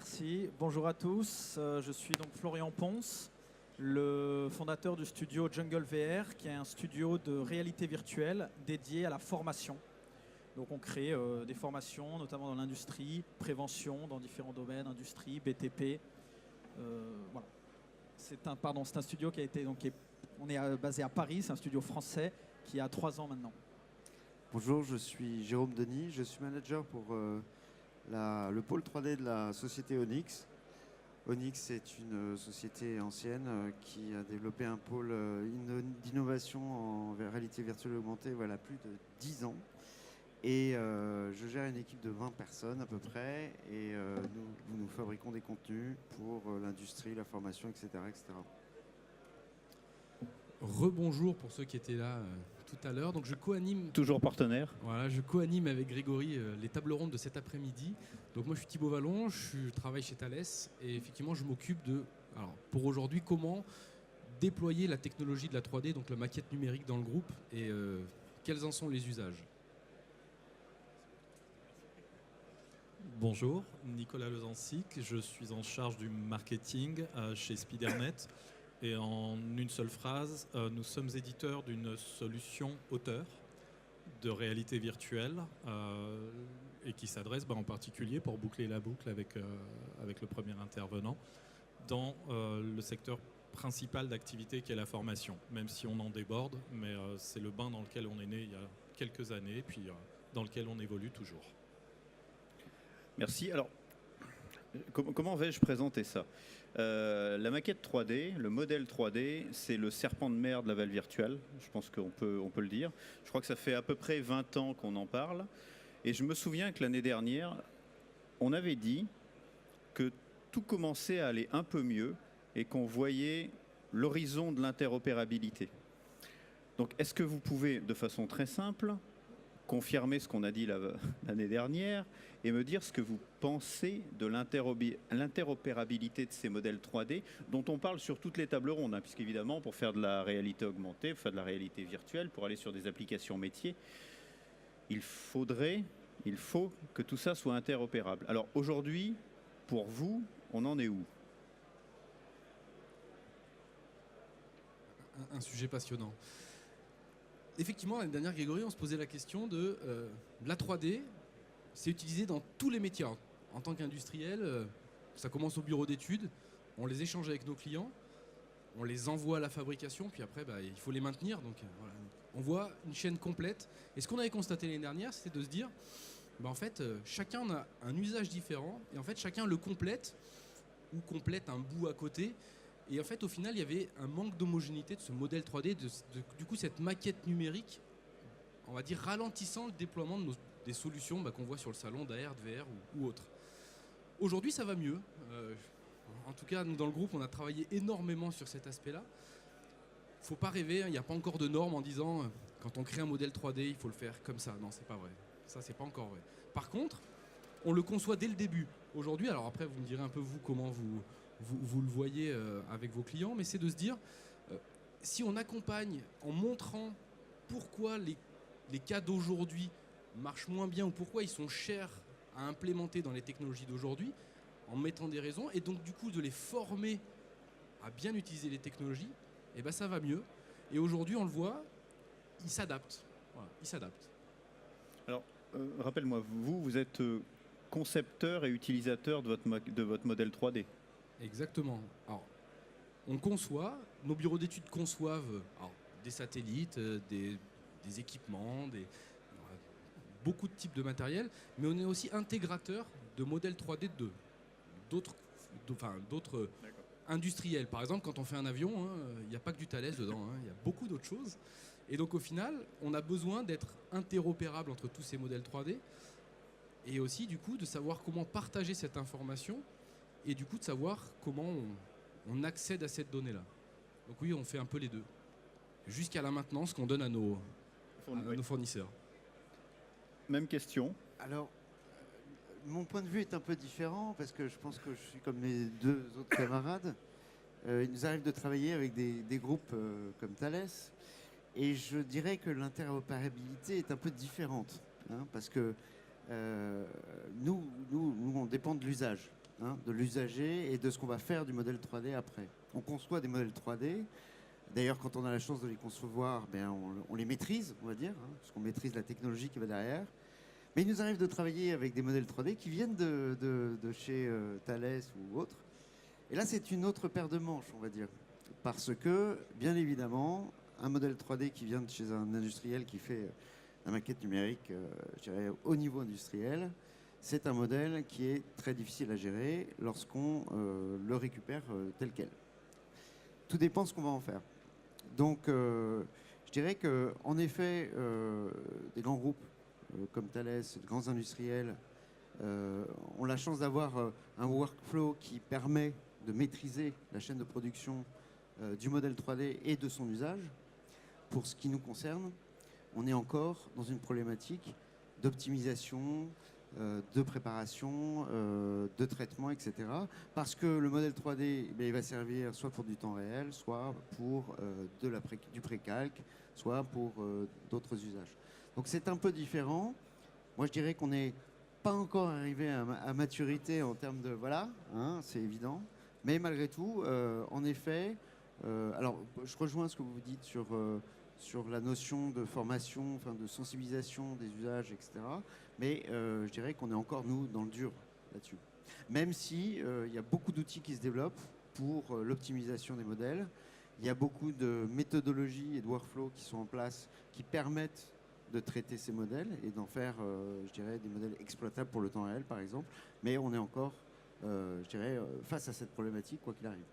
Merci. Bonjour à tous. Je suis donc Florian Ponce, le fondateur du studio Jungle VR, qui est un studio de réalité virtuelle dédié à la formation. Donc on crée des formations, notamment dans l'industrie, prévention dans différents domaines, industrie, BTP. Voilà. C'est un studio qui a été on est basé à Paris. C'est un studio français qui a 3 ans maintenant. Bonjour, je suis Jérôme Denis, je suis manager pour le pôle 3D de la société Onyx. Onyx est une société ancienne qui a développé un pôle d'innovation en réalité virtuelle augmentée voilà, plus de 10 ans. Et je gère une équipe de 20 personnes à peu près et nous fabriquons des contenus pour l'industrie, la formation, etc. etc. Rebonjour pour ceux qui étaient là tout à l'heure. Donc je co-anime. Toujours partenaire. Voilà, je co-anime avec Grégory les tables rondes de cet après-midi. Donc moi je suis Thibaut Vallon, je travaille chez Thales et effectivement je m'occupe de, alors pour aujourd'hui, comment déployer la technologie de la 3D, donc la maquette numérique dans le groupe et quels en sont les usages. Bonjour, Nicolas Lezansic, je suis en charge du marketing chez Spidernet. Et en une seule phrase, nous sommes éditeurs d'une solution auteur de réalité virtuelle et qui s'adresse en particulier, pour boucler la boucle avec le premier intervenant, dans le secteur principal d'activité qui est la formation, même si on en déborde, mais c'est le bain dans lequel on est né il y a quelques années, puis dans lequel on évolue toujours. Merci. Alors, comment vais-je présenter ça ? La maquette 3D, le modèle 3D, c'est le serpent de mer de la valve virtuelle. Je pense qu'on peut le dire. Je crois que ça fait à peu près 20 ans qu'on en parle. Et je me souviens que l'année dernière, on avait dit que tout commençait à aller un peu mieux et qu'on voyait l'horizon de l'interopérabilité. Donc, est-ce que vous pouvez, de façon très simple, confirmer ce qu'on a dit l'année dernière et me dire ce que vous pensez de l'interopérabilité de ces modèles 3D dont on parle sur toutes les tables rondes, puisqu'évidemment, pour faire de la réalité augmentée, pour faire de la réalité virtuelle, pour aller sur des applications métiers, il faut que tout ça soit interopérable. Alors aujourd'hui, pour vous, on en est où ? Un sujet passionnant. Effectivement, l'année dernière, Grégory, on se posait la question de la 3D, c'est utilisé dans tous les métiers. En tant qu'industriel, ça commence au bureau d'études, on les échange avec nos clients, on les envoie à la fabrication, puis après, il faut les maintenir. Donc, voilà. On voit une chaîne complète. Et ce qu'on avait constaté l'année dernière, c'était de se dire, en fait, chacun a un usage différent, et en fait, chacun le complète, ou complète un bout à côté. Et en fait, au final, il y avait un manque d'homogénéité de ce modèle 3D, du coup, cette maquette numérique, on va dire, ralentissant le déploiement des solutions qu'on voit sur le salon d'AR, de VR ou autre. Aujourd'hui, ça va mieux. En tout cas, nous, dans le groupe, on a travaillé énormément sur cet aspect-là. Il ne faut pas rêver, il n'y a pas encore de normes en disant, quand on crée un modèle 3D, il faut le faire comme ça. Non, c'est pas vrai. Ça, c'est pas encore vrai. Par contre, on le conçoit dès le début. Aujourd'hui, alors après, vous me direz un peu, vous, comment vous le voyez avec vos clients, mais c'est de se dire, si on accompagne en montrant pourquoi les cas d'aujourd'hui marchent moins bien ou pourquoi ils sont chers à implémenter dans les technologies d'aujourd'hui, en mettant des raisons, et donc du coup de les former à bien utiliser les technologies, et ça va mieux. Et aujourd'hui, on le voit, ils s'adaptent. Voilà, ils s'adaptent. Alors, rappelle-moi, vous êtes concepteur et utilisateur de votre modèle 3D. Exactement. Alors, on conçoit, nos bureaux d'études conçoivent des satellites, des équipements, beaucoup de types de matériel, mais on est aussi intégrateur de modèles 3D d'autres industriels. Par exemple, quand on fait un avion, il n'y a pas que du Thales dedans, il y a beaucoup d'autres choses. Et donc au final, on a besoin d'être interopérable entre tous ces modèles 3D et aussi du coup de savoir comment partager cette information et du coup de savoir comment on accède à cette donnée-là. Donc oui, on fait un peu les deux. Jusqu'à la maintenance qu'on donne à nos fournisseurs. Même question. Alors, mon point de vue est un peu différent parce que je pense que je suis comme mes deux autres camarades. Il nous arrive de travailler avec des groupes comme Thales et je dirais que l'interopérabilité est un peu différente parce que nous, on dépend de l'usage. hein, de l'usager et de ce qu'on va faire du modèle 3D après. On conçoit des modèles 3D. D'ailleurs, quand on a la chance de les concevoir, ben, on les maîtrise, on va dire, hein, parce qu'on maîtrise la technologie qui va derrière. Mais il nous arrive de travailler avec des modèles 3D qui viennent de chez Thales ou autres. Et là, c'est une autre paire de manches, on va dire. Parce que, bien évidemment, un modèle 3D qui vient de chez un industriel qui fait la maquette numérique, je dirais, au niveau industriel, c'est un modèle qui est très difficile à gérer lorsqu'on le récupère tel quel. Tout dépend de ce qu'on va en faire. Donc, je dirais qu'en effet, des grands groupes comme Thales, de grands industriels, ont la chance d'avoir un workflow qui permet de maîtriser la chaîne de production du modèle 3D et de son usage. Pour ce qui nous concerne, on est encore dans une problématique d'optimisation, de préparation, de traitement, etc. Parce que le modèle 3D, il va servir soit pour du temps réel, soit pour du précalque, soit pour d'autres usages. Donc c'est un peu différent. Moi je dirais qu'on n'est pas encore arrivé à maturité en termes de... Voilà, hein, c'est évident. Mais malgré tout, en effet, alors je rejoins ce que vous dites sur la notion de formation, enfin de sensibilisation des usages, etc. Mais je dirais qu'on est encore, nous, dans le dur là-dessus. Même si il y a beaucoup d'outils qui se développent pour l'optimisation des modèles. Il y a beaucoup de méthodologies et de workflows qui sont en place qui permettent de traiter ces modèles et d'en faire, je dirais, des modèles exploitables pour le temps réel, par exemple. Mais on est encore, je dirais, face à cette problématique, quoi qu'il arrive.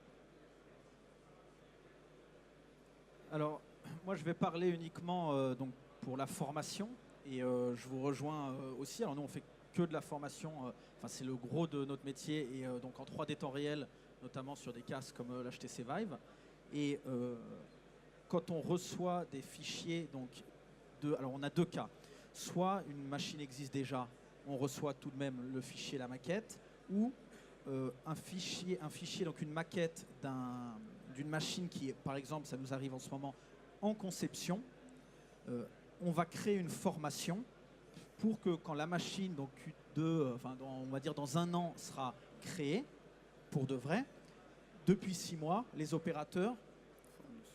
Alors, moi, je vais parler uniquement donc, pour la formation. Et je vous rejoins aussi. Alors, nous, on fait que de la formation. Enfin, c'est le gros de notre métier. Et donc, en 3D temps réel, notamment sur des casques comme l'HTC Vive. Et quand on reçoit des fichiers, donc, alors on a deux cas. Soit une machine existe déjà, on reçoit tout de même le fichier, la maquette, ou un fichier, donc une maquette d'une machine qui est, par exemple, ça nous arrive en ce moment, en conception. On va créer une formation pour que quand la machine, donc Q2, on va dire dans un an, sera créée, pour de vrai, depuis 6 mois, les opérateurs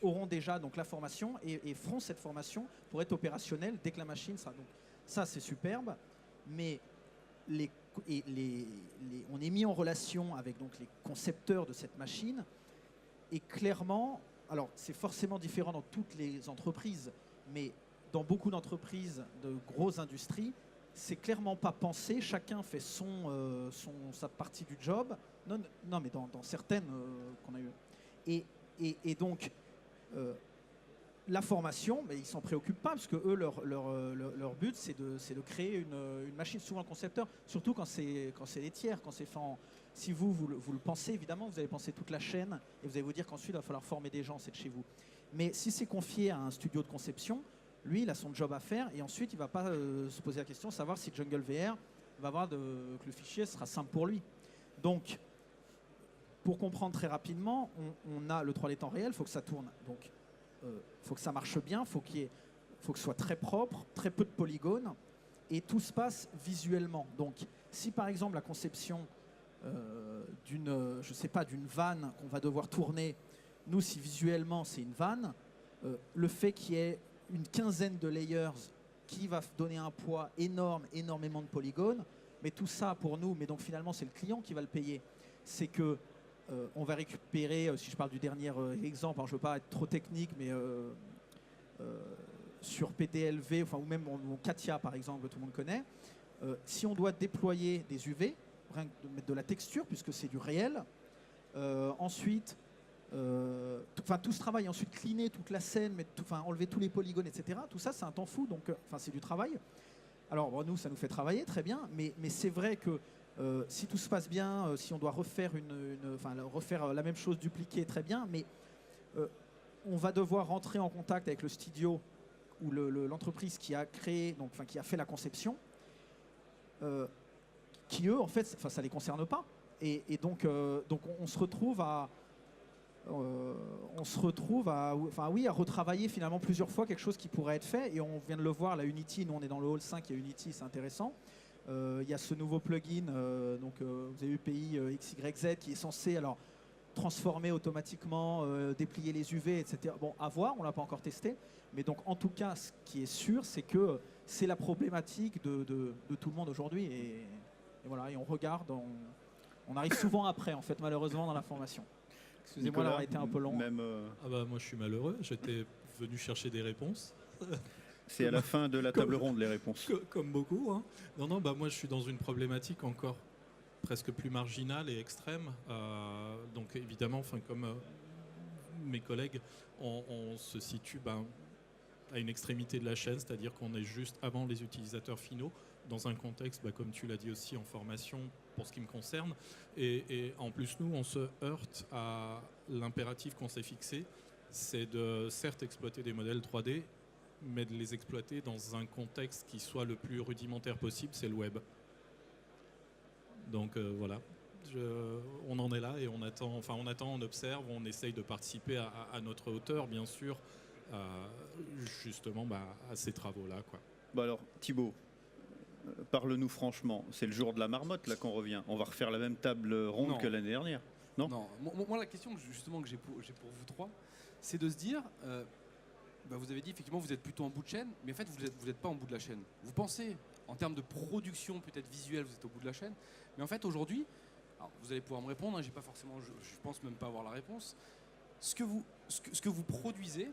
auront déjà donc, la formation et feront cette formation pour être opérationnels dès que la machine sera. Donc, ça, c'est superbe, mais on est mis en relation avec donc, les concepteurs de cette machine et clairement, alors c'est forcément différent dans toutes les entreprises, mais dans beaucoup d'entreprises de grosses industries, c'est clairement pas pensé, chacun fait sa partie du job. Non mais dans certaines qu'on a eues. Et donc, la formation, mais ils s'en préoccupent pas, parce que eux, leur but, c'est de créer une machine, souvent le concepteur, surtout quand c'est les tiers, quand c'est fait en... Si vous le pensez, évidemment, vous allez penser toute la chaîne, et vous allez vous dire qu'ensuite, il va falloir former des gens, c'est de chez vous. Mais si c'est confié à un studio de conception, lui, il a son job à faire, et ensuite, il ne va pas se poser la question de savoir si Jungle VR va voir que le fichier sera simple pour lui. Donc, pour comprendre très rapidement, on a le 3D temps réel, il faut que ça tourne. Donc, faut que ça marche bien, faut que ce soit très propre, très peu de polygones, et tout se passe visuellement. Donc, si par exemple la conception d'une vanne qu'on va devoir tourner, nous, si visuellement c'est une vanne, le fait qu'il y ait une quinzaine de layers qui va donner un poids énorme, énormément de polygones, mais tout ça pour nous, mais donc finalement c'est le client qui va le payer, c'est que on va récupérer, si je parle du dernier exemple, je ne veux pas être trop technique, mais sur PDLV, ou même Katia par exemple, tout le monde connaît, si on doit déployer des UV, rien que de mettre de la texture, puisque c'est du réel, ensuite, tout ce travail, ensuite cleaner toute la scène, enlever tous les polygones, etc., tout ça c'est un temps fou, donc c'est du travail. Alors bon, nous ça nous fait travailler, très bien, mais c'est vrai que si tout se passe bien, si on doit refaire refaire la même chose, dupliquer, très bien, mais on va devoir rentrer en contact avec le studio ou l'entreprise qui a créé, qui a fait la conception, qui eux, en fait, ça les concerne pas. Et donc on se retrouve à retravailler finalement plusieurs fois quelque chose qui pourrait être fait. Et on vient de le voir, la Unity, nous on est dans le hall 5, il y a Unity, c'est intéressant. Il y a ce nouveau plugin, vous avez eu PI XYZ qui est censé transformer automatiquement, déplier les UV, etc. Bon, à voir, on ne l'a pas encore testé. Mais donc, en tout cas, ce qui est sûr, c'est que c'est la problématique de tout le monde aujourd'hui. Et voilà, et on regarde, on arrive souvent après, en fait, malheureusement, dans la formation. Excusez-moi d'avoir été un peu long. Moi, je suis malheureux. J'étais venu chercher des réponses. C'est à la fin de la table ronde, les réponses. Comme beaucoup. Hein. Non, moi, je suis dans une problématique encore presque plus marginale et extrême. Donc, évidemment, comme mes collègues, on se situe à une extrémité de la chaîne, c'est-à-dire qu'on est juste avant les utilisateurs finaux, dans un contexte, comme tu l'as dit aussi, en formation, pour ce qui me concerne. Et en plus, nous, on se heurte à l'impératif qu'on s'est fixé, c'est de certes exploiter des modèles 3D, mais de les exploiter dans un contexte qui soit le plus rudimentaire possible, c'est le web. Donc voilà, on en est là et on attend, on observe, on essaye de participer à notre hauteur, bien sûr, justement à ces travaux-là. Alors, Thibaut, parle-nous franchement, c'est le jour de la marmotte là qu'on revient. On va refaire la même table ronde que l'année dernière. Non. Moi, la question justement que j'ai pour vous trois, c'est de se dire, vous avez dit effectivement vous êtes plutôt en bout de chaîne, mais en fait vous n'êtes pas en bout de la chaîne. Vous pensez en termes de production peut-être visuelle, vous êtes au bout de la chaîne, mais en fait aujourd'hui, vous allez pouvoir me répondre, j'ai pas forcément, je pense même pas avoir la réponse. Ce que vous produisez,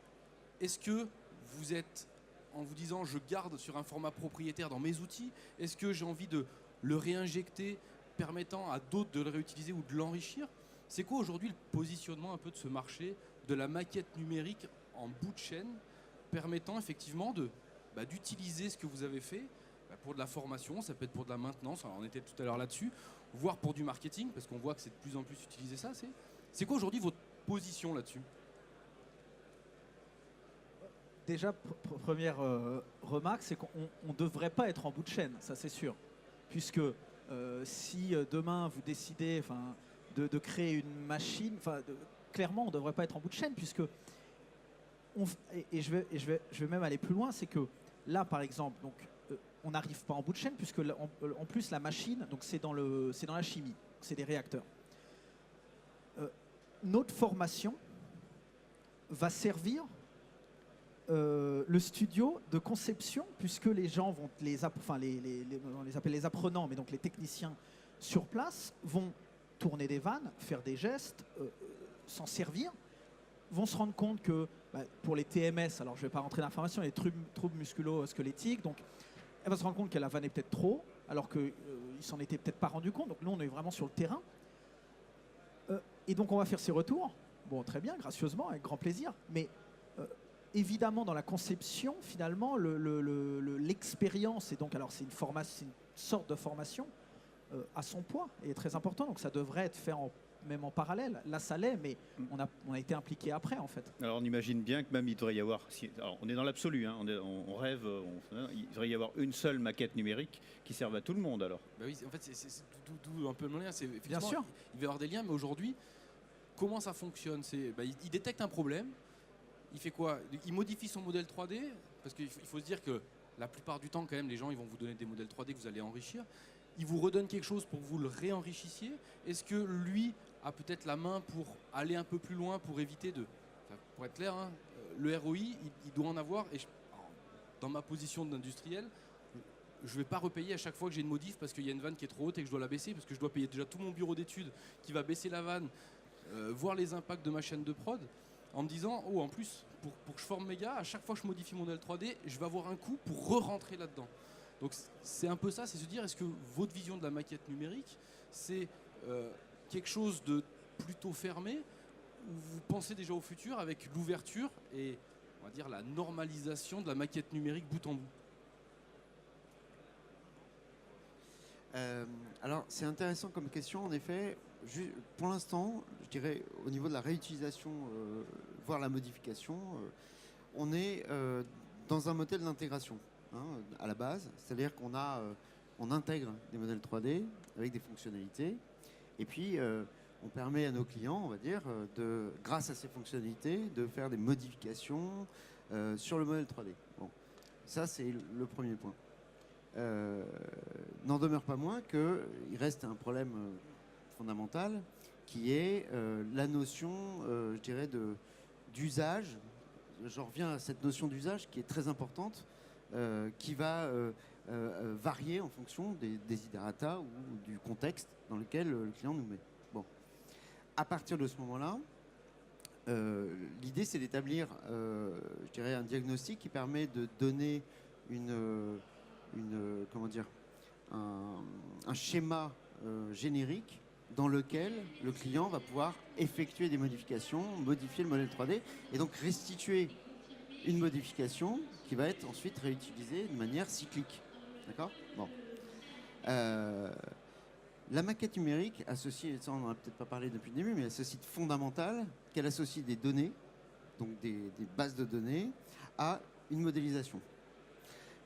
est-ce que vous êtes en vous disant je garde sur un format propriétaire dans mes outils, est-ce que j'ai envie de le réinjecter permettant à d'autres de le réutiliser ou de l'enrichir? C'est quoi aujourd'hui le positionnement un peu de ce marché de la maquette numérique en bout de chaîne, permettant effectivement d'utiliser ce que vous avez fait pour de la formation, ça peut être pour de la maintenance, alors on était tout à l'heure là-dessus, voire pour du marketing, parce qu'on voit que c'est de plus en plus utilisé ça. C'est quoi aujourd'hui votre position là-dessus? Déjà, première remarque, c'est qu'on ne devrait pas être en bout de chaîne, ça c'est sûr. Puisque si demain vous décidez de créer une machine, clairement on ne devrait pas être en bout de chaîne, puisque je vais même aller plus loin, c'est que là par exemple, on n'arrive pas en bout de chaîne, puisque en plus la machine, c'est dans la chimie, c'est des réacteurs. Notre formation va servir le studio de conception, puisque les gens vont on les appelle les apprenants, mais donc les techniciens sur place vont tourner des vannes, faire des gestes, s'en servir, vont se rendre compte que pour les TMS, alors je ne vais pas rentrer dans l'information, les troubles musculo-squelettiques, donc elle va se rendre compte que la vanne est peut-être trop, alors qu'ils ne s'en étaient peut-être pas rendu compte, donc nous on est vraiment sur le terrain. Et donc on va faire ces retours, bon très bien, gracieusement, avec grand plaisir, mais évidemment dans la conception, finalement, l'expérience, et donc alors c'est une sorte de formation, à son poids et est très important, donc ça devrait être fait même en parallèle. Là ça l'est, mais on a été impliqué après en fait. Alors on imagine bien que même il devrait y avoir, alors on est dans l'absolu, hein, on rêve, il devrait y avoir une seule maquette numérique qui serve à tout le monde alors. Oui, en fait c'est tout un peu le lien, bien sûr. Il va y avoir des liens, mais aujourd'hui, comment ça fonctionne? Il détecte un problème, il fait quoi? Il modifie son modèle 3D, parce qu'il faut se dire que la plupart du temps quand même les gens ils vont vous donner des modèles 3D que vous allez enrichir. Il vous redonne quelque chose pour que vous le réenrichissiez. Est-ce que lui a peut-être la main pour aller un peu plus loin, pour éviter pour être clair, hein, le ROI, il doit en avoir. Et dans ma position d'industriel, je ne vais pas repayer à chaque fois que j'ai une modif parce qu'il y a une vanne qui est trop haute et que je dois la baisser, parce que je dois payer déjà tout mon bureau d'études qui va baisser la vanne, voir les impacts de ma chaîne de prod, en me disant, en plus, pour que je forme mes gars, à chaque fois que je modifie mon L3D, je vais avoir un coût pour re-rentrer là-dedans. Donc c'est un peu ça, c'est se dire, est-ce que votre vision de la maquette numérique, c'est quelque chose de plutôt fermé, ou vous pensez déjà au futur avec l'ouverture et, on va dire, la normalisation de la maquette numérique bout en bout? Alors c'est intéressant comme question, en effet. Pour l'instant, je dirais au niveau de la réutilisation, voire la modification, on est dans un modèle d'intégration à la base, c'est-à-dire on intègre des modèles 3D avec des fonctionnalités, et puis on permet à nos clients, on va dire, grâce à ces fonctionnalités, de faire des modifications sur le modèle 3D. Bon, ça c'est le premier point. n'en demeure pas moins qu'il reste un problème fondamental qui est la notion, je dirais, d'usage. J'en reviens à cette notion d'usage qui est très importante, qui va varier en fonction des desiderata ou du contexte dans lequel le client nous met. Bon. À partir de ce moment-là, l'idée, c'est d'établir, je dirais, un diagnostic qui permet de donner comment dire, un schéma générique dans lequel le client va pouvoir effectuer des modifications, modifier le modèle 3D et donc restituer une modification qui va être ensuite réutilisée de manière cyclique. D'accord ? Bon. La maquette numérique associe, ça on n'en a peut-être pas parlé depuis le début, mais elle associe fondamental qu'elle associe des données, donc des bases de données, à une modélisation.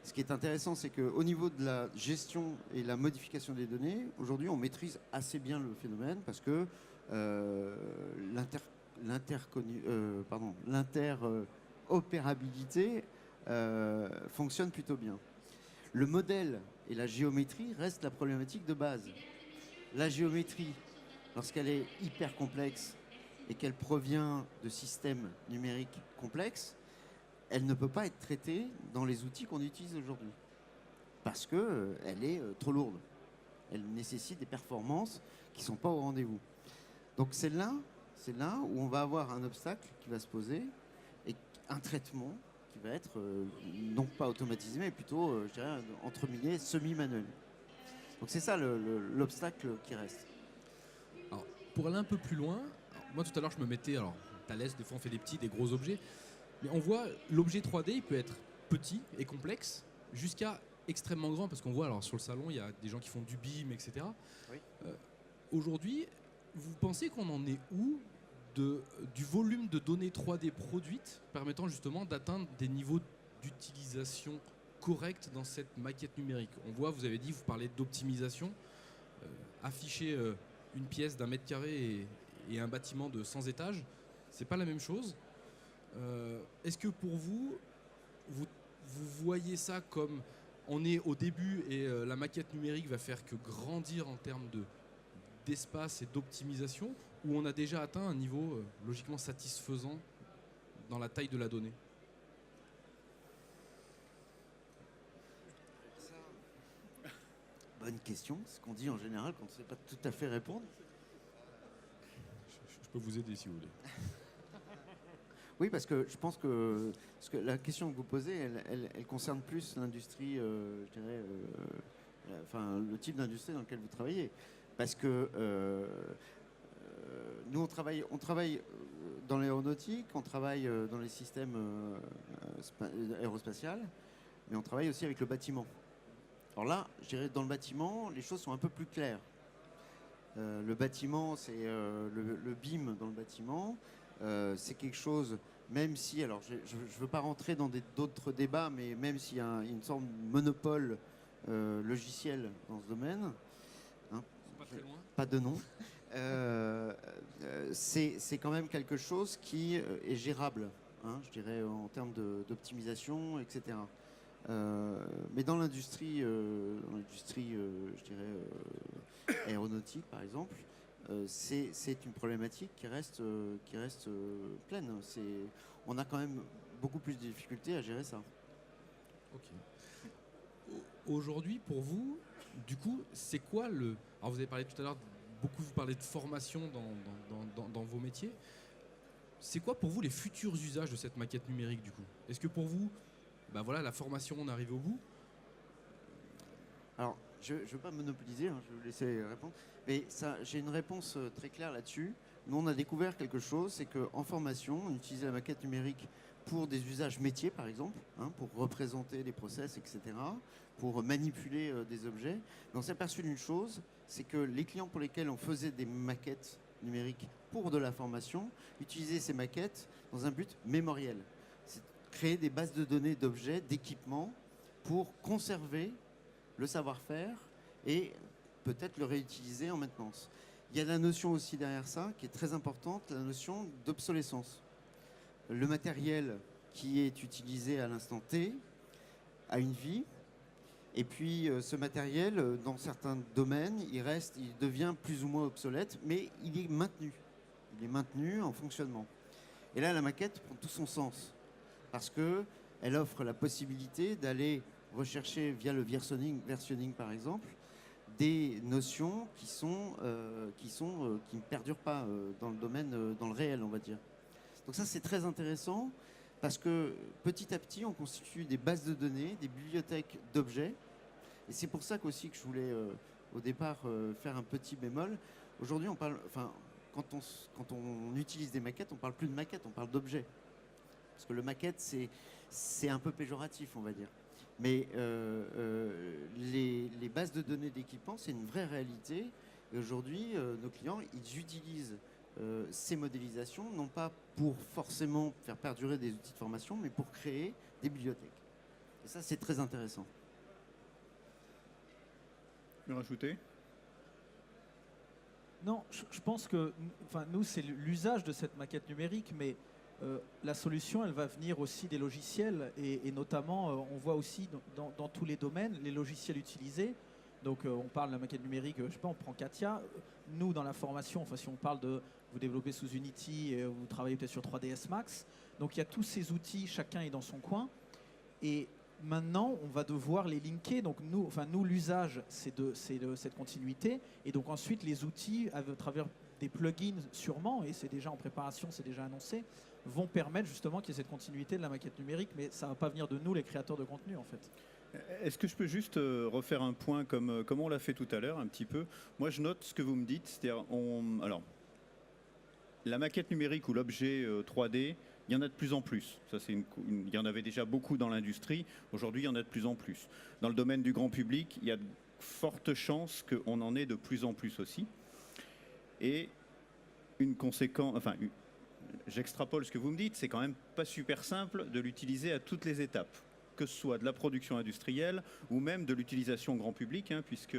Ce qui est intéressant, c'est qu'au niveau de la gestion et la modification des données, aujourd'hui, on maîtrise assez bien le phénomène parce que l'interopérabilité fonctionne plutôt bien. Le modèle et la géométrie restent la problématique de base. La géométrie, lorsqu'elle est hyper complexe et qu'elle provient de systèmes numériques complexes, elle ne peut pas être traitée dans les outils qu'on utilise aujourd'hui parce qu'elle est trop lourde. Elle nécessite des performances qui ne sont pas au rendez-vous. Donc c'est là où on va avoir un obstacle qui va se poser et un traitement qui va être non pas automatisé, mais plutôt, je dirais, entremêlé, semi-manuel. Donc c'est ça l'obstacle qui reste. Alors, pour aller un peu plus loin, moi tout à l'heure je me mettais, alors Thalès, des fois on fait des petits, des gros objets, mais on voit l'objet 3D, il peut être petit et complexe jusqu'à extrêmement grand, parce qu'on voit, alors sur le salon, il y a des gens qui font du BIM, etc. Oui. Aujourd'hui, vous pensez qu'on en est où du volume de données 3D produites permettant justement d'atteindre des niveaux d'utilisation corrects dans cette maquette numérique? On voit, vous avez dit, vous parlez d'optimisation. Afficher une pièce d'1 mètre carré et un bâtiment de 100 étages, c'est pas la même chose. Est-ce que pour vous voyez ça comme on est au début et la maquette numérique va faire que grandir en termes d'espace et d'optimisation, ou on a déjà atteint un niveau logiquement satisfaisant dans la taille de la donnée? Bonne question, ce qu'on dit en général quand on ne sait pas tout à fait répondre. Je peux vous aider si vous voulez. Oui, parce que je pense que la question que vous posez, elle concerne plus l'industrie, je dirais, enfin le type d'industrie dans lequel vous travaillez. Parce que nous, on travaille dans l'aéronautique, on travaille dans les systèmes aérospatials, mais on travaille aussi avec le bâtiment. Alors là, je dirais, dans le bâtiment, les choses sont un peu plus claires. Le bâtiment, c'est le BIM dans le bâtiment. C'est quelque chose, même si, alors je ne veux pas rentrer dans d'autres débats, mais même s'il y a une sorte de monopole logiciel dans ce domaine, hein, Pas très loin. pas de nom, c'est quand même quelque chose qui est gérable, hein, je dirais, en termes d'optimisation, etc. Mais dans l'industrie, je dirais, aéronautique, par exemple, c'est une problématique qui reste pleine. On a quand même beaucoup plus de difficultés à gérer ça. Ok. Aujourd'hui, pour vous, du coup, c'est quoi le... Alors vous avez parlé tout à l'heure, vous parlez de formation dans vos métiers. C'est quoi pour vous les futurs usages de cette maquette numérique, du coup? Est-ce que pour vous, ben voilà, la formation, on arrive au bout? Alors, je ne veux pas monopoliser, hein, je vais vous laisser répondre. Mais j'ai une réponse très claire là-dessus. Nous, on a découvert quelque chose, c'est qu'en formation, on utilisait la maquette numérique pour des usages métiers, par exemple, hein, pour représenter des process, etc., pour manipuler des objets. Mais on s'est aperçu d'une chose, c'est que les clients pour lesquels on faisait des maquettes numériques pour de la formation utilisaient ces maquettes dans un but mémoriel. C'est créer des bases de données d'objets, d'équipements, pour conserver le savoir-faire et peut-être le réutiliser en maintenance. Il y a la notion aussi derrière ça qui est très importante, la notion d'obsolescence. Le matériel qui est utilisé à l'instant T a une vie. Et puis ce matériel, dans certains domaines, il devient plus ou moins obsolète, mais il est maintenu. Il est maintenu en fonctionnement. Et là, la maquette prend tout son sens, parce qu'elle offre la possibilité d'aller rechercher via le versionning par exemple, des notions qui ne perdurent pas dans le domaine, dans le réel, on va dire. Donc ça, c'est très intéressant, parce que petit à petit, on constitue des bases de données, des bibliothèques d'objets. Et c'est pour ça qu'aussi que je voulais au départ faire un petit bémol. Aujourd'hui, on parle, quand on utilise des maquettes, on parle plus de maquettes, on parle d'objets. Parce que le maquette, c'est un peu péjoratif, on va dire. Mais les bases de données d'équipement, c'est une vraie réalité. Et aujourd'hui, nos clients, ils utilisent ces modélisations, non pas pour forcément faire perdurer des outils de formation, mais pour créer des bibliothèques. Et ça, c'est très intéressant. Tu veux rajouter ? Non, je pense que nous, c'est l'usage de cette maquette numérique, mais la solution, elle va venir aussi des logiciels, et notamment, on voit aussi dans tous les domaines, les logiciels utilisés. Donc, on parle de la maquette numérique, je sais pas, on prend Katia. Nous, dans la formation, si on parle de vous développez sous Unity, vous travaillez peut-être sur 3ds Max. Donc, il y a tous ces outils, chacun est dans son coin. Et maintenant, on va devoir les linker. Donc, nous l'usage, c'est cette continuité. Et donc, ensuite, les outils, à travers des plugins sûrement, et c'est déjà en préparation, c'est déjà annoncé, vont permettre justement qu'il y ait cette continuité de la maquette numérique. Mais ça ne va pas venir de nous, les créateurs de contenu, en fait. Est-ce que je peux juste refaire un point comme on l'a fait tout à l'heure, un petit peu ? Moi, je note ce que vous me dites. C'est-à-dire, alors, la maquette numérique ou l'objet 3D, il y en a de plus en plus. Ça, il y en avait déjà beaucoup dans l'industrie. Aujourd'hui, il y en a de plus en plus. Dans le domaine du grand public, il y a de fortes chances qu'on en ait de plus en plus aussi. Et une conséquence, j'extrapole ce que vous me dites, c'est quand même pas super simple de l'utiliser à toutes les étapes, que ce soit de la production industrielle ou même de l'utilisation grand public, puisque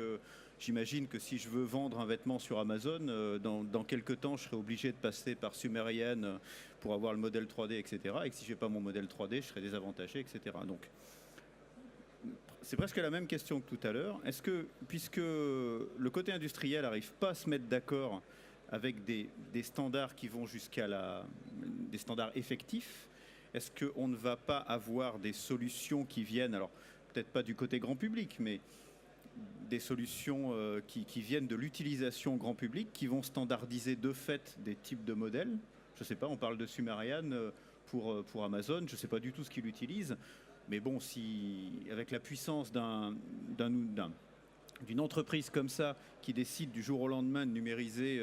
j'imagine que si je veux vendre un vêtement sur Amazon, dans quelques temps, je serai obligé de passer par Sumerian pour avoir le modèle 3D, etc. Et que si je n'ai pas mon modèle 3D, je serai désavantagé, etc. Donc, c'est presque la même question que tout à l'heure. Est-ce que, puisque le côté industriel n'arrive pas à se mettre d'accord avec des standards qui vont jusqu'à des standards effectifs, est-ce qu'on ne va pas avoir des solutions qui viennent, alors peut-être pas du côté grand public, mais des solutions qui viennent de l'utilisation grand public, qui vont standardiser de fait des types de modèles ? Je ne sais pas, on parle de Sumerian pour Amazon, je ne sais pas du tout ce qu'il utilise, mais bon, si avec la puissance d'une entreprise comme ça qui décide du jour au lendemain de numériser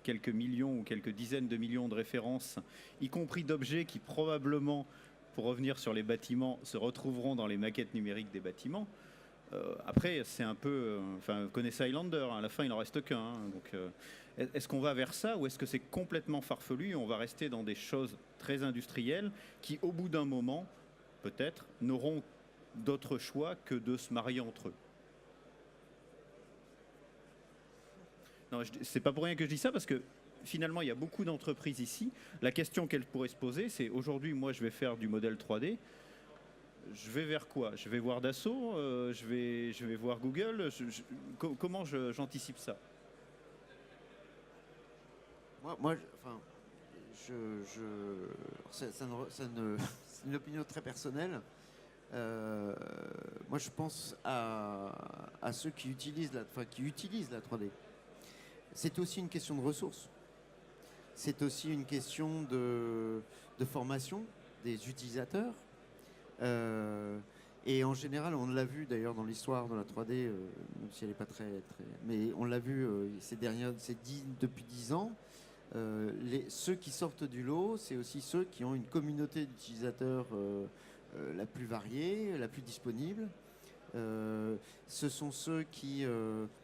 quelques millions ou quelques dizaines de millions de références, y compris d'objets qui probablement, pour revenir sur les bâtiments, se retrouveront dans les maquettes numériques des bâtiments. Après, c'est un peu... vous connaissez Highlander, à la fin il n'en reste qu'un. Donc, est-ce qu'on va vers ça ou est-ce que c'est complètement farfelu et on va rester dans des choses très industrielles qui, au bout d'un moment, peut-être, n'auront d'autre choix que de se marier entre eux ? Non, c'est pas pour rien que je dis ça, parce que finalement, il y a beaucoup d'entreprises ici. La question qu'elles pourraient se poser, c'est aujourd'hui, moi, je vais faire du modèle 3D. Je vais vers quoi ? Je vais voir Dassault, je vais voir Google. Comment j'anticipe ça ? C'est une opinion très personnelle. Moi, je pense à ceux qui utilisent la 3D. C'est aussi une question de ressources. C'est aussi une question de formation des utilisateurs. Et en général, on l'a vu d'ailleurs dans l'histoire de la 3D, même si elle n'est pas très... Mais on l'a vu depuis 10 ans. Ceux qui sortent du lot, c'est aussi ceux qui ont une communauté d'utilisateurs la plus variée, la plus disponible. Ce sont ceux qui...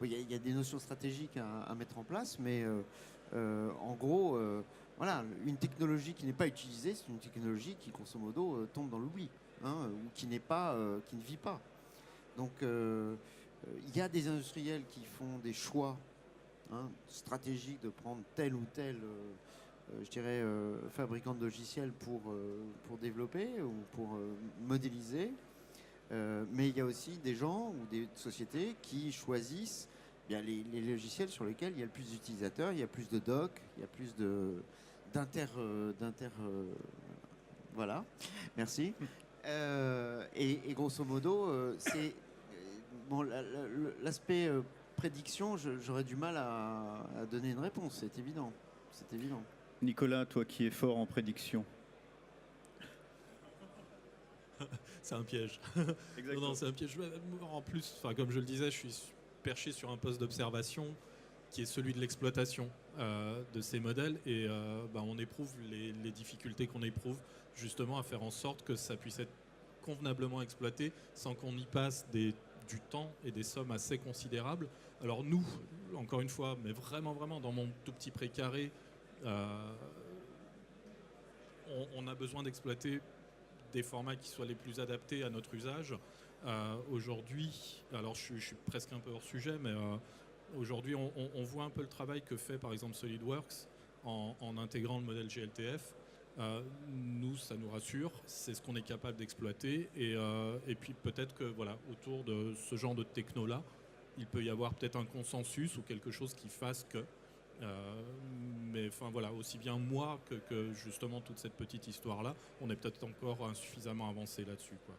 Il y a des notions stratégiques à mettre en place, mais en gros, voilà, une technologie qui n'est pas utilisée, c'est une technologie qui, grosso modo, tombe dans l'oubli, ou qui ne vit pas. Donc, il y a des industriels qui font des choix stratégiques de prendre tel ou tel, fabricant de logiciels pour développer ou pour modéliser. Mais il y a aussi des gens ou des sociétés qui choisissent les logiciels sur lesquels il y a le plus d'utilisateurs, il y a plus de docs, il y a plus voilà, merci. Et grosso modo, c'est bon, l'aspect prédiction, j'aurais du mal à donner une réponse, c'est évident. C'est évident. Nicolas, toi qui es fort en prédiction. C'est un piège. Non, c'est un piège. En plus, comme je le disais, je suis perché sur un poste d'observation qui est celui de l'exploitation de ces modèles et on éprouve les difficultés qu'on éprouve justement à faire en sorte que ça puisse être convenablement exploité sans qu'on y passe du temps et des sommes assez considérables. Alors nous, encore une fois, mais vraiment dans mon tout petit précaré, on a besoin d'exploiter des formats qui soient les plus adaptés à notre usage. Aujourd'hui, alors je suis presque un peu hors sujet, mais aujourd'hui on voit un peu le travail que fait par exemple SolidWorks en intégrant le modèle GLTF. Nous, ça nous rassure, c'est ce qu'on est capable d'exploiter et puis peut-être que voilà, autour de ce genre de techno-là, il peut y avoir peut-être un consensus ou quelque chose qui fasse que mais enfin voilà, aussi bien moi que justement toute cette petite histoire-là, on est peut-être encore insuffisamment avancé là-dessus, quoi.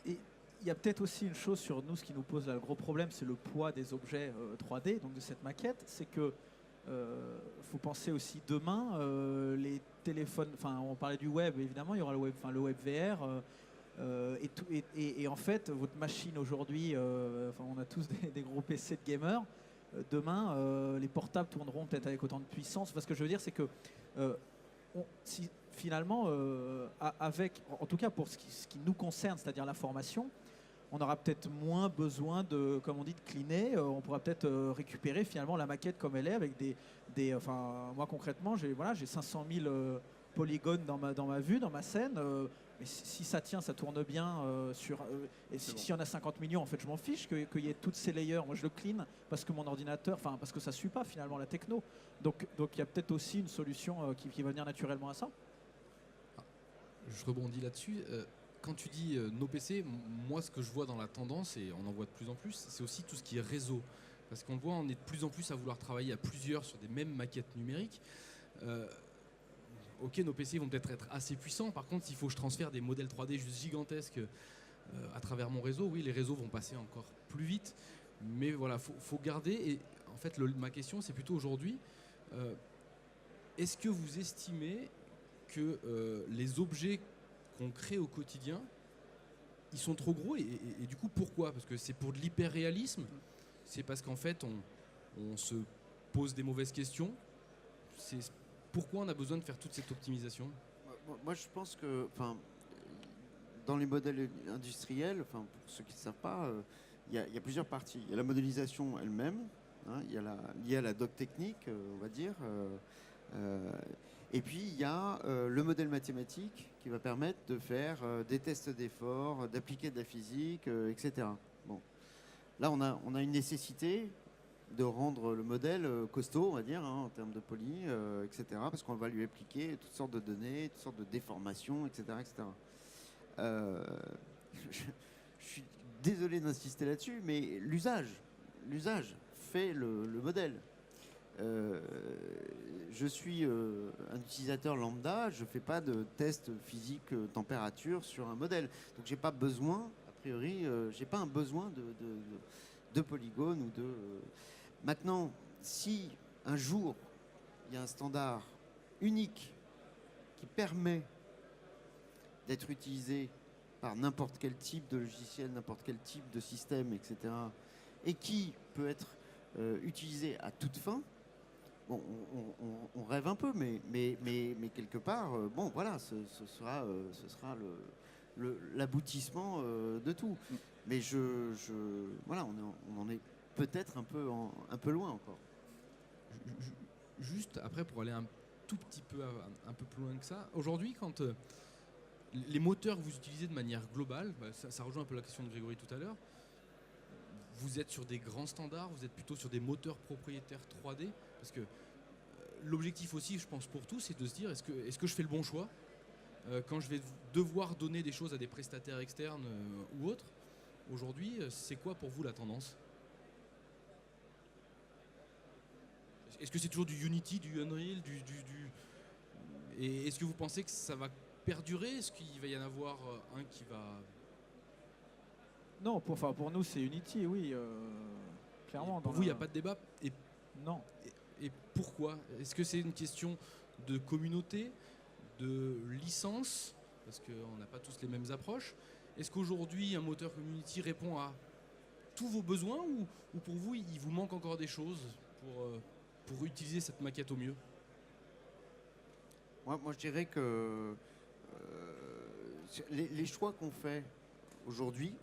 Et il y a peut-être aussi une chose sur nous, ce qui nous pose là, le gros problème, c'est le poids des objets 3D, donc de cette maquette, c'est que faut penser aussi demain, les téléphones, enfin on parlait du web, évidemment, il y aura le web VR. Et en fait, votre machine aujourd'hui, on a tous des gros PC de gamers. Demain, les portables tourneront peut-être avec autant de puissance. Ce que je veux dire, c'est que si finalement, en tout cas pour ce qui nous concerne, c'est-à-dire la formation, on aura peut-être moins besoin de, comme on dit, de cleaner. On pourra peut-être récupérer finalement la maquette comme elle est avec moi concrètement, j'ai 500 000 polygones dans ma vue, dans ma scène. Mais si ça tient, ça tourne bien et s'il y en a 50 millions, en fait, je m'en fiche qu'il y ait toutes ces layers. Moi, je le clean parce que mon ordinateur, parce que ça suit pas finalement la techno. Donc il y a peut-être aussi une solution qui va venir naturellement à ça. Je rebondis là-dessus. Quand tu dis nos PC, moi, ce que je vois dans la tendance, et on en voit de plus en plus, c'est aussi tout ce qui est réseau. Parce qu'on voit, on est de plus en plus à vouloir travailler à plusieurs sur des mêmes maquettes numériques. Ok, nos PC vont peut-être être assez puissants. Par contre, s'il faut que je transfère des modèles 3D juste gigantesques à travers mon réseau, oui, les réseaux vont passer encore plus vite. Mais voilà, faut garder. Et en fait, ma question, c'est plutôt aujourd'hui, est-ce que vous estimez que les objets qu'on crée au quotidien, ils sont trop gros et du coup, pourquoi? Parce que c'est pour de l'hyper-réalisme? C'est parce qu'en fait, on se pose des mauvaises questions? Pourquoi on a besoin de faire toute cette optimisation? Moi, je pense que, dans les modèles industriels, pour ceux qui ne savent pas, il y a plusieurs parties. Il y a la modélisation elle-même, liée à la doc technique, on va dire. Et puis, il y a le modèle mathématique qui va permettre de faire des tests d'effort, d'appliquer de la physique, etc. Bon. Là, on a une nécessité de rendre le modèle costaud, on va dire, en termes de poly, etc. Parce qu'on va lui appliquer toutes sortes de données, toutes sortes de déformations, etc. Je suis désolé d'insister là-dessus, mais l'usage fait le modèle. Je suis un utilisateur lambda, je ne fais pas de test physique température sur un modèle. Donc j'ai pas besoin, a priori, j'ai pas un besoin de polygones ou de... Maintenant, si un jour il y a un standard unique qui permet d'être utilisé par n'importe quel type de logiciel, n'importe quel type de système, etc., et qui peut être utilisé à toute fin, bon, on rêve un peu, mais quelque part, bon, voilà, ce sera l'aboutissement de tout. Mais voilà, on en est peut-être un peu loin encore. Juste après, pour aller un tout petit peu un peu plus loin que ça, aujourd'hui, quand les moteurs que vous utilisez de manière globale, ça rejoint un peu la question de Grégory tout à l'heure, vous êtes sur des grands standards, vous êtes plutôt sur des moteurs propriétaires 3D, parce que l'objectif aussi, je pense pour tous, c'est de se dire est-ce que je fais le bon choix? quand je vais devoir donner des choses à des prestataires externes ou autres. Aujourd'hui, c'est quoi pour vous la tendance ? Est-ce que c'est toujours du Unity, du Unreal, Et est-ce que vous pensez que ça va perdurer ? Est-ce qu'il va y en avoir un qui va... Non, pour nous, c'est Unity, oui. Clairement. Pour vous, il n'y a pas de débat. Et Non. Et pourquoi ? Est-ce que c'est une question de communauté, de licence ? Parce qu'on n'a pas tous les mêmes approches. Est-ce qu'aujourd'hui, un moteur Unity répond à tous vos besoins ou pour vous, il vous manque encore des choses pour utiliser cette maquette au mieux ? Moi, je dirais que les choix qu'on fait aujourd'hui,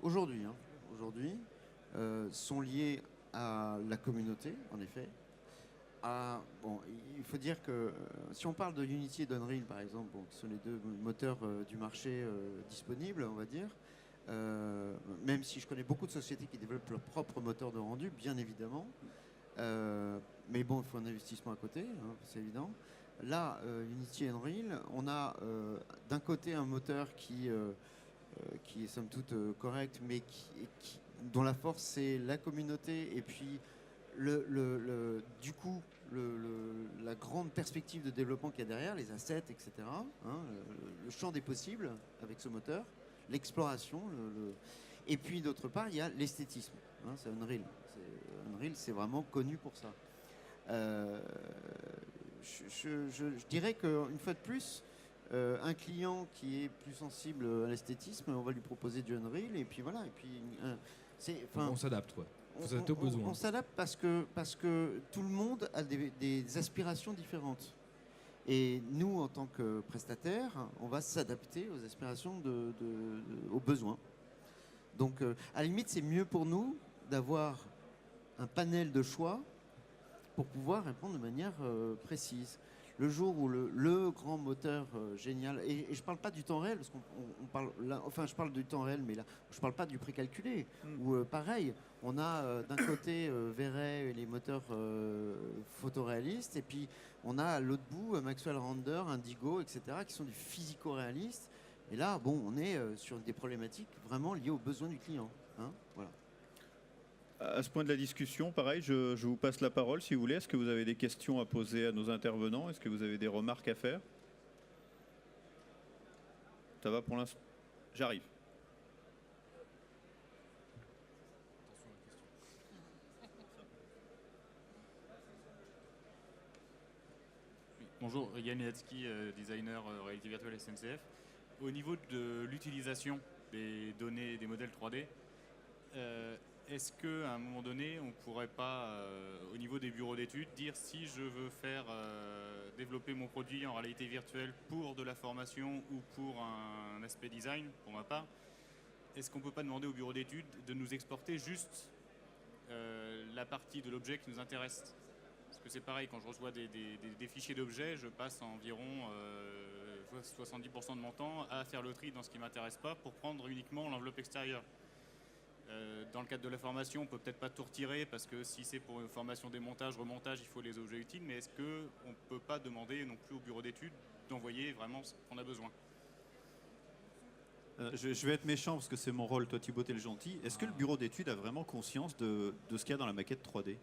sont liés à la communauté, en effet. Il faut dire que si on parle de Unity et d'Unreal, par exemple, qui sont les deux moteurs du marché disponibles, on va dire, même si je connais beaucoup de sociétés qui développent leur propre moteur de rendu, bien évidemment, mais bon, il faut un investissement à côté, hein, c'est évident. Là, Unity et Unreal, on a d'un côté un moteur qui est somme toute correct, mais dont la force c'est la communauté et puis du coup la grande perspective de développement qu'il y a derrière, les assets, etc. Hein, le champ des possibles avec ce moteur, l'exploration, et puis d'autre part il y a l'esthétisme. Hein, c'est Unreal. Unreal, c'est vraiment connu pour ça. Je dirais qu'une fois de plus, un client qui est plus sensible à l'esthétisme, on va lui proposer du Unreal et puis voilà. Et puis, on s'adapte, quoi. Vous s'adaptez aux besoins. On s'adapte parce que tout le monde a des aspirations différentes. Et nous, en tant que prestataire, on va s'adapter aux aspirations, aux besoins. Donc, à la limite, c'est mieux pour nous d'avoir un panel de choix pour pouvoir répondre de manière précise. Le jour où le grand moteur génial, et je ne parle pas du temps réel, parce qu'on parle là, enfin je parle du temps réel, mais là je ne parle pas du précalculé, où pareil, on a d'un côté V-Ray et les moteurs photoréalistes, et puis on a à l'autre bout Maxwell Render, Indigo, etc., qui sont du physico-réalistes. Et là, bon, on est sur des problématiques vraiment liées aux besoins du client. Hein, voilà. À ce point de la discussion, pareil, je vous passe la parole si vous voulez. Est-ce que vous avez des questions à poser à nos intervenants ? Est-ce que vous avez des remarques à faire ? Ça va pour l'instant ? J'arrive. Bonjour, Yann Milatsky, designer réalité virtuelle SNCF. Au niveau de l'utilisation des données des modèles 3D, est-ce qu'à un moment donné, on ne pourrait pas, au niveau des bureaux d'études, dire si je veux faire développer mon produit en réalité virtuelle pour de la formation ou pour un aspect design, pour ma part, est-ce qu'on ne peut pas demander au bureau d'études de nous exporter juste la partie de l'objet qui nous intéresse ? Parce que c'est pareil, quand je reçois des fichiers d'objets, je passe environ 70% de mon temps à faire le tri dans ce qui ne m'intéresse pas pour prendre uniquement l'enveloppe extérieure. Dans le cadre de la formation, on ne peut peut-être pas tout retirer parce que si c'est pour une formation démontage, remontage, il faut les objets utiles, mais est-ce qu'on ne peut pas demander non plus au bureau d'études d'envoyer vraiment ce qu'on a besoin ? Je vais être méchant parce que c'est mon rôle, toi Thibaut t'es le gentil. Est-ce que le bureau d'études a vraiment conscience de ce qu'il y a dans la maquette 3D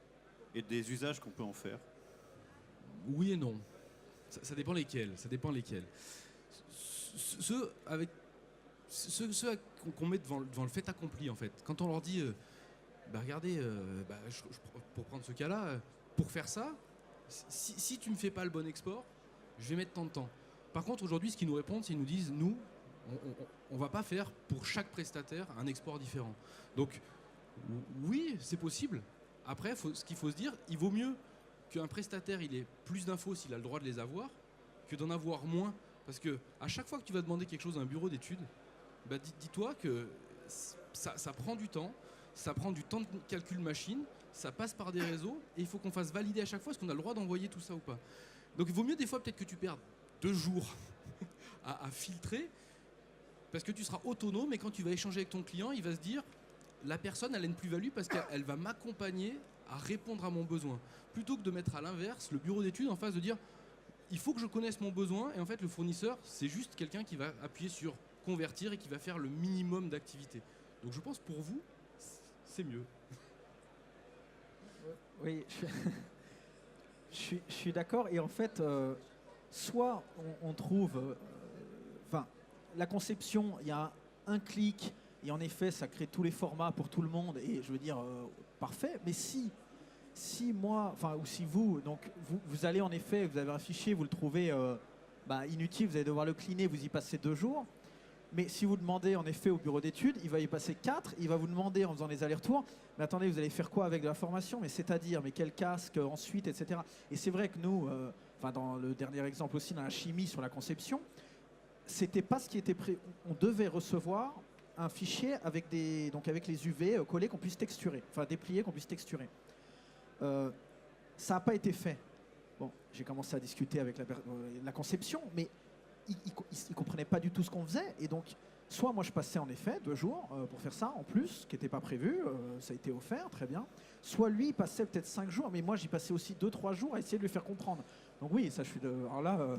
et des usages qu'on peut en faire ? Oui et non. Ça dépend lesquels. Ceux qu'on met devant le fait accompli, en fait. Quand on leur dit, regardez, pour prendre ce cas-là, pour faire ça, si tu ne me fais pas le bon export, je vais mettre tant de temps. Par contre, aujourd'hui, ce qu'ils nous répondent, c'est qu'ils nous disent, nous, on ne va pas faire pour chaque prestataire un export différent. Donc, oui, c'est possible. Après, ce qu'il faut se dire, il vaut mieux qu'un prestataire il ait plus d'infos s'il a le droit de les avoir, que d'en avoir moins. Parce que à chaque fois que tu vas demander quelque chose à un bureau d'études, dis-toi que ça prend du temps, ça prend du temps de calcul machine, ça passe par des réseaux, et il faut qu'on fasse valider à chaque fois est-ce qu'on a le droit d'envoyer tout ça ou pas. Donc il vaut mieux des fois peut-être que tu perdes 2 jours à filtrer, parce que tu seras autonome, et quand tu vas échanger avec ton client, il va se dire, la personne elle a une plus-value parce qu'elle va m'accompagner à répondre à mon besoin. Plutôt que de mettre à l'inverse le bureau d'études en face de dire, il faut que je connaisse mon besoin, et en fait le fournisseur c'est juste quelqu'un qui va appuyer sur convertir et qui va faire le minimum d'activité. Donc je pense pour vous c'est mieux. Oui, je suis d'accord. Et en fait, soit on trouve, enfin, la conception, il y a un clic, et en effet, ça crée tous les formats pour tout le monde, et je veux dire, parfait. Mais si moi, enfin, ou si vous, donc vous allez en effet, vous avez un fichier, vous le trouvez inutile, vous allez devoir le cleaner, vous y passez 2 jours. Mais si vous demandez en effet au bureau d'études, il va y passer 4, il va vous demander en faisant les allers-retours, mais attendez, vous allez faire quoi avec de la formation? Mais c'est-à-dire, mais quel casque ensuite, etc. Et c'est vrai que nous, dans le dernier exemple aussi, dans la chimie sur la conception, c'était pas ce qui était prêt. On devait recevoir un fichier avec avec les UV collés qu'on puisse texturer, enfin déplier qu'on puisse texturer. Ça n'a pas été fait. Bon, j'ai commencé à discuter avec la conception, mais ils ne comprenaient pas du tout ce qu'on faisait. Et donc, soit moi je passais en effet 2 jours pour faire ça en plus, ce qui n'était pas prévu, ça a été offert, très bien. Soit lui, il passait peut-être 5 jours, mais moi j'y passais aussi 2-3 jours à essayer de lui faire comprendre. Donc oui, ça je suis de... Alors là,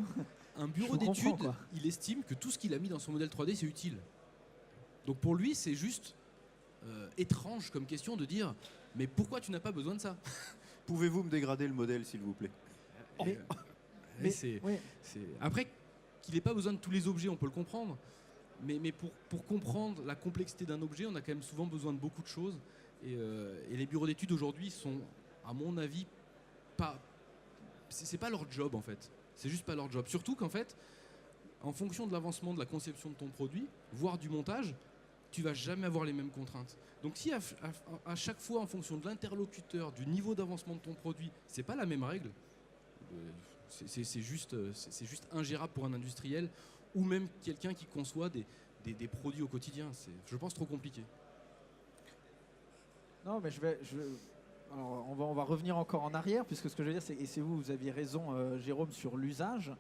un bureau je vous comprends, d'études, quoi. il estime que tout ce qu'il a mis dans son modèle 3D c'est utile. Donc pour lui c'est juste étrange comme question de dire mais pourquoi tu n'as pas besoin de ça? Pouvez-vous me dégrader le modèle, s'il vous plaît? Mais- c'est... oui. Après, qu'il n'ait pas besoin de tous les objets, on peut le comprendre. Mais pour comprendre la complexité d'un objet, on a quand même souvent besoin de beaucoup de choses. Et les bureaux d'études aujourd'hui sont, à mon avis, pas... C'est pas leur job, en fait. C'est juste pas leur job. Surtout qu'en fait, en fonction de l'avancement de la conception de ton produit, voire du montage, tu vas jamais avoir les mêmes contraintes. Donc si à chaque fois, en fonction de l'interlocuteur, du niveau d'avancement de ton produit, c'est pas la même règle, c'est juste ingérable pour un industriel ou même quelqu'un qui conçoit des produits au quotidien. C'est, je pense, trop compliqué. Non, mais alors, on va revenir encore en arrière, puisque ce que je veux dire, c'est, et c'est vous aviez raison, Jérôme, sur l'usage.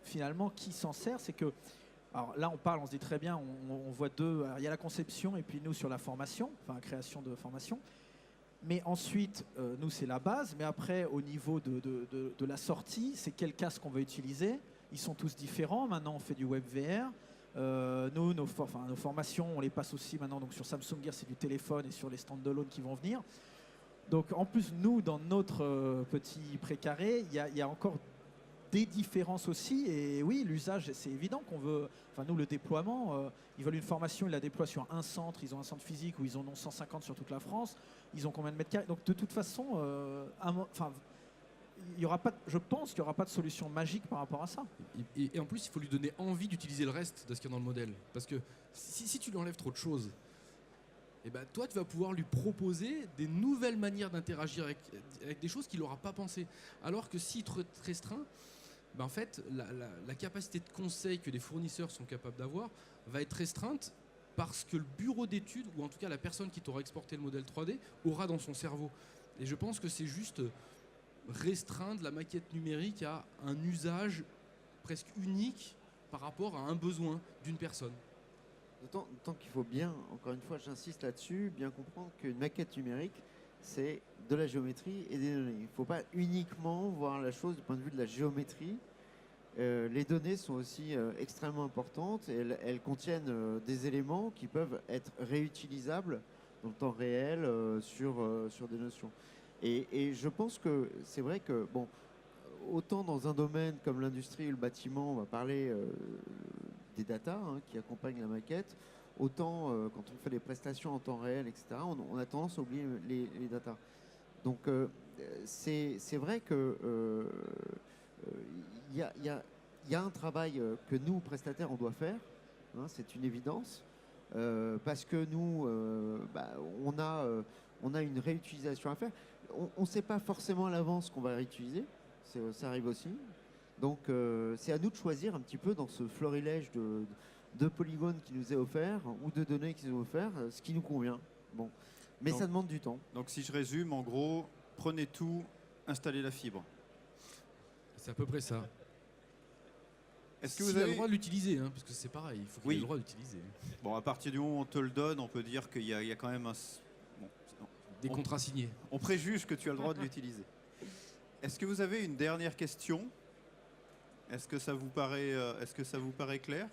Finalement, qui s'en sert, c'est que... Alors là, on se dit très bien, on voit deux... Alors, il y a la conception, et puis nous, sur la formation, enfin, création de formation. Mais ensuite, nous, c'est la base. Mais après, au niveau de la sortie, c'est quel casque on va utiliser. Ils sont tous différents. Maintenant, on fait du web VR. Nous, nos formations, on les passe aussi maintenant. Donc sur Samsung Gear, c'est du téléphone, et sur les stand-alone qui vont venir. Donc en plus, nous, dans notre petit précaré, il y a encore des différences aussi. Et oui, l'usage, c'est évident qu'on veut... Enfin, nous, le déploiement, ils veulent une formation, ils la déploient sur un centre. Ils ont un centre physique où ils en ont 150 sur toute la France. Ils ont combien de mètres carrés? Donc de toute façon, il y aura pas, je pense qu'il n'y aura pas de solution magique par rapport à ça. Et en plus, il faut lui donner envie d'utiliser le reste de ce qu'il y a dans le modèle. Parce que si tu lui enlèves trop de choses, et ben toi, tu vas pouvoir lui proposer des nouvelles manières d'interagir avec des choses qu'il n'aura pas pensé. Alors que s'il te restreint, ben en fait, la capacité de conseil que les fournisseurs sont capables d'avoir va être restreinte parce que le bureau d'études, ou en tout cas la personne qui t'aura exporté le modèle 3D, aura dans son cerveau. Et je pense que c'est juste restreindre la maquette numérique à un usage presque unique par rapport à un besoin d'une personne. D'autant qu'il faut bien, encore une fois, j'insiste là-dessus, bien comprendre qu'une maquette numérique, c'est de la géométrie et des données. Il ne faut pas uniquement voir la chose du point de vue de la géométrie. Les données sont aussi extrêmement importantes et elles contiennent des éléments qui peuvent être réutilisables dans le temps réel sur des notions. Et je pense que c'est vrai que, bon, autant dans un domaine comme l'industrie ou le bâtiment, on va parler des data qui accompagnent la maquette, autant quand on fait des prestations en temps réel, etc., on a tendance à oublier les data. Donc c'est vrai que il y a un travail que nous, prestataires, on doit faire, c'est une évidence, parce que nous, on a une réutilisation à faire. On ne sait pas forcément à l'avance qu'on va réutiliser, ça arrive aussi. Donc c'est à nous de choisir un petit peu dans ce florilège de polygones qui nous est offert ou de données qui nous est offert, ce qui nous convient. Bon. Mais Donc, ça demande du temps. Donc si je résume, en gros, prenez tout, installez la fibre. C'est à peu près ça. Est-ce que S'il vous a avez... le droit de l'utiliser, parce que c'est pareil, il faut qu'il ait le droit d'utiliser. Bon, à partir du moment où on te le donne, on peut dire qu'il y a quand même un... Bon, Des contrats signés. on préjuge que tu as le droit de l'utiliser. Est-ce que vous avez une dernière question? Est-ce que ça vous paraît clair?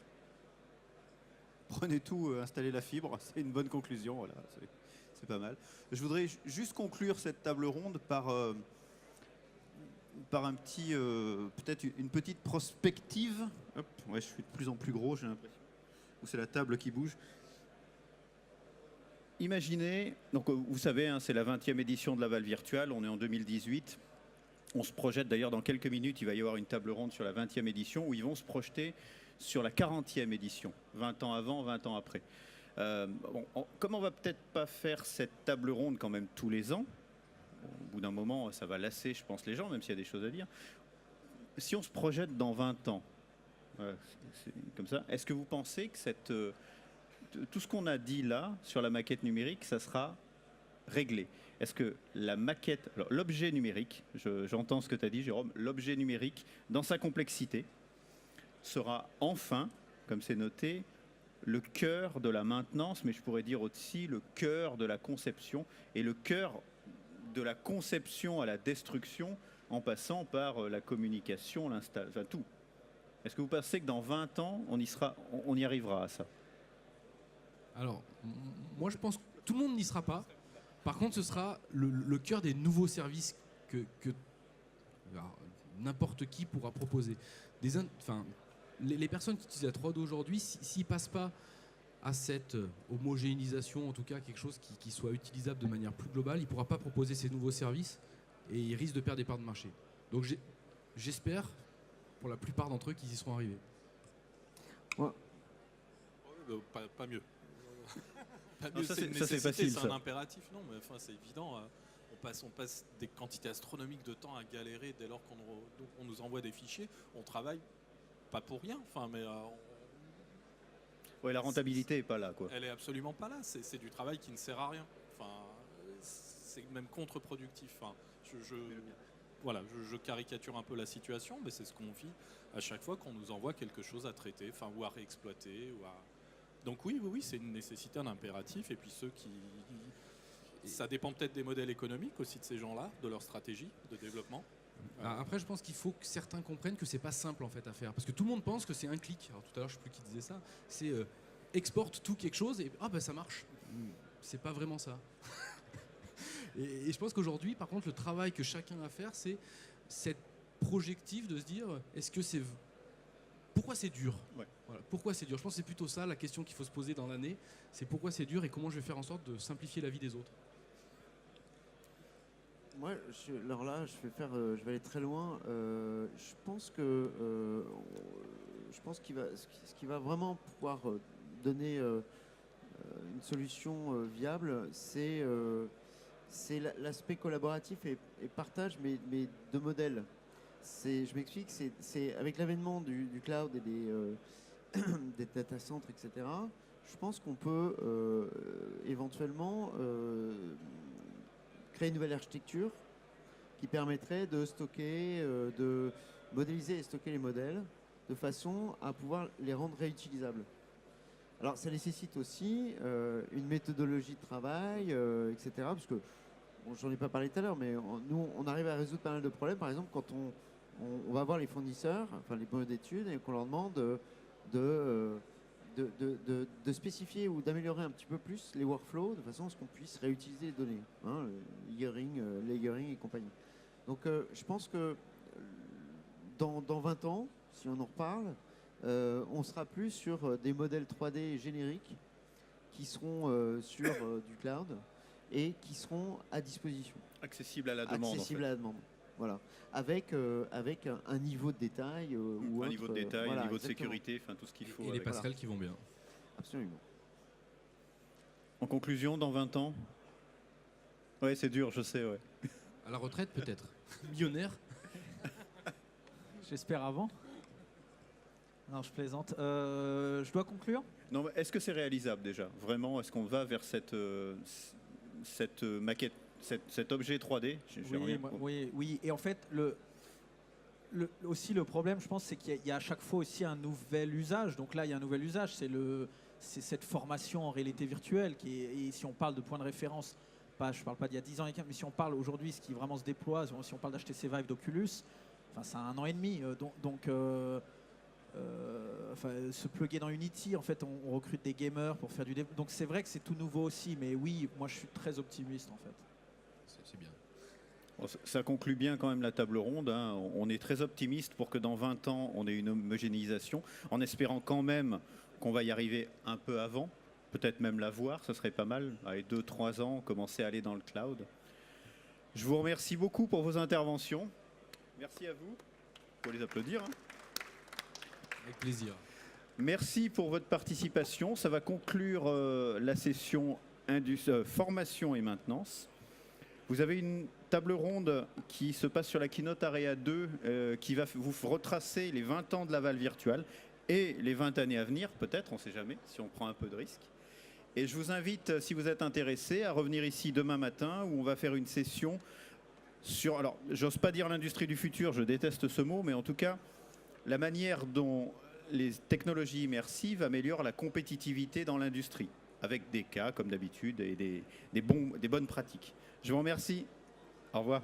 Prenez tout, installez la fibre, c'est une bonne conclusion, voilà, c'est pas mal. Je voudrais juste conclure cette table ronde par un petit, peut-être une petite prospective. Hop, ouais, je suis de plus en plus gros, j'ai l'impression. Ou c'est la table qui bouge. Imaginez, donc vous savez, hein, c'est la 20e édition de Laval Virtual, on est en 2018. On se projette d'ailleurs dans quelques minutes, il va y avoir une table ronde sur la 20e édition où ils vont se projeter sur la 40e édition, 20 ans avant, 20 ans après. Comme on va peut-être pas faire cette table ronde quand même tous les ans, au bout d'un moment ça va lasser, je pense, les gens, même s'il y a des choses à dire. Si on se projette dans 20 ans, c'est comme ça, est-ce que vous pensez que tout ce qu'on a dit là sur la maquette numérique, ça sera réglé? Est-ce que la maquette, l'objet numérique, j'entends ce que tu as dit Jérôme, l'objet numérique dans sa complexité sera enfin, comme c'est noté, le cœur de la maintenance, mais je pourrais dire aussi le cœur de la conception et le cœur de la conception à la destruction en passant par la communication, l'installation, enfin tout. Est-ce que vous pensez que dans 20 ans, on y arrivera à ça? Alors, moi je pense que tout le monde n'y sera pas. Par contre, ce sera le cœur des nouveaux services que n'importe qui pourra proposer. Les personnes qui utilisent la 3D aujourd'hui, s'ils ne passent pas à cette homogénéisation, en tout cas quelque chose qui soit utilisable de manière plus globale, il ne pourra pas proposer ces nouveaux services et il risque de perdre des parts de marché. Donc j'espère, pour la plupart d'entre eux, qu'ils y seront arrivés. Pas mieux. Pas mieux, ça, c'est une ça, c'est nécessité, facile, c'est ça. un impératif, non, mais enfin, c'est évident. On passe des quantités astronomiques de temps à galérer dès lors qu'on nous envoie des fichiers. On travaille pas pour rien, enfin, mais Ouais, la rentabilité n'est pas là, quoi. elle est absolument pas là. C'est du travail qui ne sert à rien. Enfin, c'est même contre-productif. Enfin, je caricature un peu la situation, mais c'est ce qu'on vit à chaque fois qu'on nous envoie quelque chose à traiter, enfin, ou à réexploiter, Donc oui, c'est une nécessité, un impératif. Et puis ça dépend peut-être des modèles économiques aussi de ces gens-là, de leur stratégie de développement. Après, je pense qu'il faut que certains comprennent que c'est pas simple en fait à faire, parce que tout le monde pense que c'est un clic. Alors tout à l'heure, je sais plus qui disait ça. C'est exporte tout quelque chose et ça marche. C'est pas vraiment ça. et je pense qu'aujourd'hui, par contre, le travail que chacun a à faire, c'est cette projective de se dire pourquoi c'est dur. Ouais. Voilà, pourquoi c'est dur. Je pense que c'est plutôt ça la question qu'il faut se poser dans l'année. C'est pourquoi c'est dur et comment je vais faire en sorte de simplifier la vie des autres. Moi, alors là, je vais aller très loin. Je pense ce qui va vraiment pouvoir donner une solution viable, c'est l'aspect collaboratif et partage, mais de modèles. Je m'explique, c'est avec l'avènement du cloud et des data centers, etc. Je pense qu'on peut éventuellement créer une nouvelle architecture qui permettrait de stocker, de modéliser et stocker les modèles de façon à pouvoir les rendre réutilisables. Alors ça nécessite aussi une méthodologie de travail, etc. Parce que, j'en ai pas parlé tout à l'heure, mais nous on arrive à résoudre pas mal de problèmes. Par exemple, quand on va voir les fournisseurs, enfin les bureaux d'études, et qu'on leur demande de spécifier ou d'améliorer un petit peu plus les workflows de façon à ce qu'on puisse réutiliser les données, layering et compagnie. Donc je pense que dans 20 ans, si on en reparle, on sera plus sur des modèles 3D génériques qui seront sur du cloud et qui seront à disposition. Accessible à la demande. Accessible à la demande. Voilà, avec un niveau de détail ou un autre, niveau de détail, un niveau exactement. de sécurité, enfin tout ce qu'il faut. Et les passerelles qui vont bien. Absolument. En conclusion, dans 20 ans. Ouais, c'est dur, je sais, ouais. À la retraite peut-être. Millionnaire. J'espère avant. Non, je plaisante. Je dois conclure. Non, mais est-ce que c'est réalisable déjà? Vraiment, est-ce qu'on va vers cette maquette, cet objet 3D? Oui. Et en fait, aussi le problème, je pense, c'est qu'il y a à chaque fois aussi un nouvel usage. Donc là, il y a un nouvel usage. C'est cette formation en réalité virtuelle et si on parle de point de référence, je ne parle pas d'il y a 10 ans, mais si on parle aujourd'hui, ce qui vraiment se déploie, si on parle d'HTC Vive d'Oculus, enfin, c'est 1 an et demi. Enfin, se plugger dans Unity, en fait, on recrute des gamers pour faire du développement. Donc c'est vrai que c'est tout nouveau aussi, mais oui, moi je suis très optimiste en fait. C'est bien. Bon, ça conclut bien quand même la table ronde, hein. On est très optimiste pour que dans 20 ans, on ait une homogénéisation, en espérant quand même qu'on va y arriver un peu avant, peut-être même la voir, ce serait pas mal, avec 2-3 ans, commencer à aller dans le cloud. Je vous remercie beaucoup pour vos interventions. Merci à vous. Il faut les applaudir, hein. Avec plaisir. Merci pour votre participation. Ça va conclure la session formation et maintenance. Vous avez une table ronde qui se passe sur la keynote Area 2 qui va vous retracer les 20 ans de Laval Virtual et les 20 années à venir, peut-être, on ne sait jamais, si on prend un peu de risque. Et je vous invite, si vous êtes intéressé, à revenir ici demain matin où on va faire une session sur, alors j'ose pas dire l'industrie du futur, je déteste ce mot, mais en tout cas, la manière dont les technologies immersives améliorent la compétitivité dans l'industrie, avec des cas, comme d'habitude, et des bonnes pratiques. Je vous remercie. Au revoir.